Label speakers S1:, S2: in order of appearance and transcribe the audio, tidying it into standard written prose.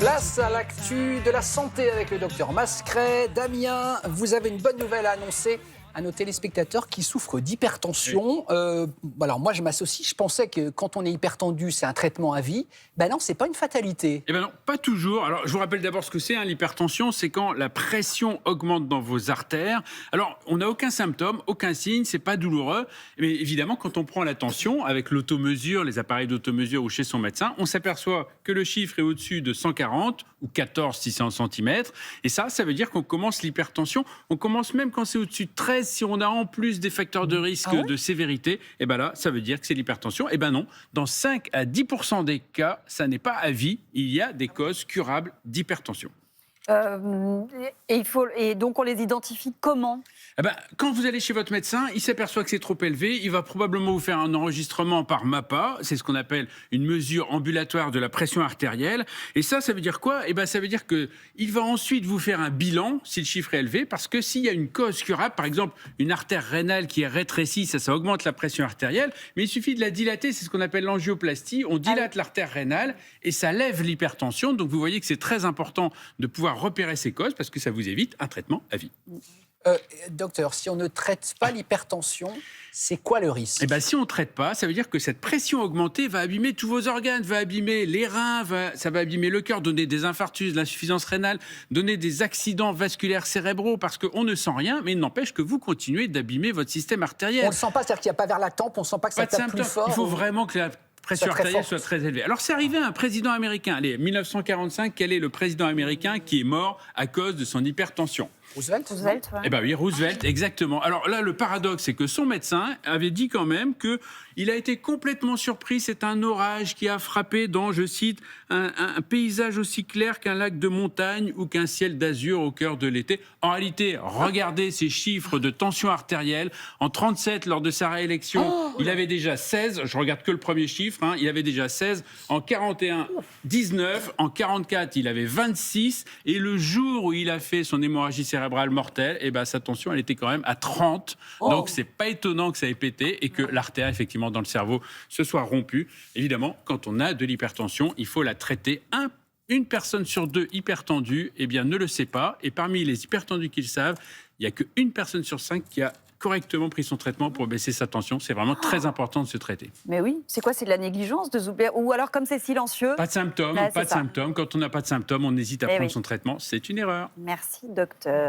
S1: Place à l'actu de la santé avec le docteur Mascret. Damien, vous avez une bonne nouvelle à annoncer à nos téléspectateurs qui souffrent d'hypertension. Alors moi, je m'associe. Je pensais que quand on est hypertendu, c'est un traitement à vie. Ben non, c'est pas une fatalité.
S2: Eh bien non, pas toujours. Alors, je vous rappelle d'abord ce que c'est, l'hypertension. C'est quand la pression augmente dans vos artères. Alors, on n'a aucun symptôme, aucun signe, c'est pas douloureux. Mais évidemment, quand on prend la tension, avec l'automesure, les appareils d'automesure ou chez son médecin, on s'aperçoit que le chiffre est au-dessus de 140 ou 14 si c'est en centimètres. Et ça veut dire qu'on commence l'hypertension. On commence même quand c'est au-dessus de 13, si on a en plus des facteurs de risque de sévérité. Et bien là, ça veut dire que c'est l'hypertension. Et ben non, dans 5 à 10% des cas, ça n'est pas à vie. Il y a des causes curables d'hypertension.
S3: Et donc on les identifie comment ?
S2: Eh ben, quand vous allez chez votre médecin, il s'aperçoit que c'est trop élevé, il va probablement vous faire un enregistrement par MAPA, c'est ce qu'on appelle une mesure ambulatoire de la pression artérielle. Et ça veut dire quoi ? Eh ben, ça veut dire qu'il va ensuite vous faire un bilan si le chiffre est élevé, parce que s'il y a une cause curable, par exemple une artère rénale qui est rétrécie, ça augmente la pression artérielle, mais il suffit de la dilater, c'est ce qu'on appelle l'angioplastie, on dilate l'artère rénale et ça lève l'hypertension. Donc vous voyez que c'est très important de pouvoir repérer ces causes, parce que ça vous évite un traitement à vie.
S1: Docteur, si on ne traite pas l'hypertension, c'est quoi le risque ?
S2: Eh ben, si on ne traite pas, ça veut dire que cette pression augmentée va abîmer tous vos organes, va abîmer les reins, ça va abîmer le cœur, donner des infarctus, de l'insuffisance rénale, donner des accidents vasculaires cérébraux, parce qu'on ne sent rien, mais il n'empêche que vous continuez d'abîmer votre système artériel.
S1: On ne le sent pas, c'est-à-dire qu'il n'y a pas vers la tempe, on ne sent pas que ça tape plus fort.
S2: Il faut vraiment que la pression artérielle soit très élevée. Alors, c'est arrivé à un président américain. Allez, 1945, quel est le président américain qui est mort à cause de son hypertension ?
S1: Roosevelt,
S3: ouais.
S2: Eh bien oui, Roosevelt, exactement. Alors là, le paradoxe, c'est que son médecin avait dit quand même qu'il a été complètement surpris. C'est un orage qui a frappé dans, je cite, un paysage aussi clair qu'un lac de montagne ou qu'un ciel d'azur au cœur de l'été. En réalité, regardez ces chiffres de tension artérielle. En 37, lors de sa réélection, il avait déjà 16. Je regarde que le premier chiffre. Il avait déjà 16. En 41, 19. En 44, il avait 26. Et le jour où il a fait son hémorragie cérébrale mortelle, eh ben, sa tension, elle était quand même à 30. Donc, c'est pas étonnant que ça ait pété et que l'artère, effectivement, dans le cerveau, se soit rompue. Évidemment, quand on a de l'hypertension, il faut la traiter. Une personne sur deux hypertendue, eh bien, ne le sait pas. Et parmi les hypertendus qui le savent, il n'y a qu'une personne sur 5 qui a correctement pris son traitement pour baisser sa tension. C'est vraiment très important de se traiter.
S3: Mais oui, c'est quoi ? C'est de la négligence de s'oublier ? Ou alors comme c'est silencieux ?
S2: Pas de symptômes, pas de symptômes. Quand on n'a pas de symptômes, on hésite à prendre son traitement. C'est une erreur.
S3: Merci, docteur.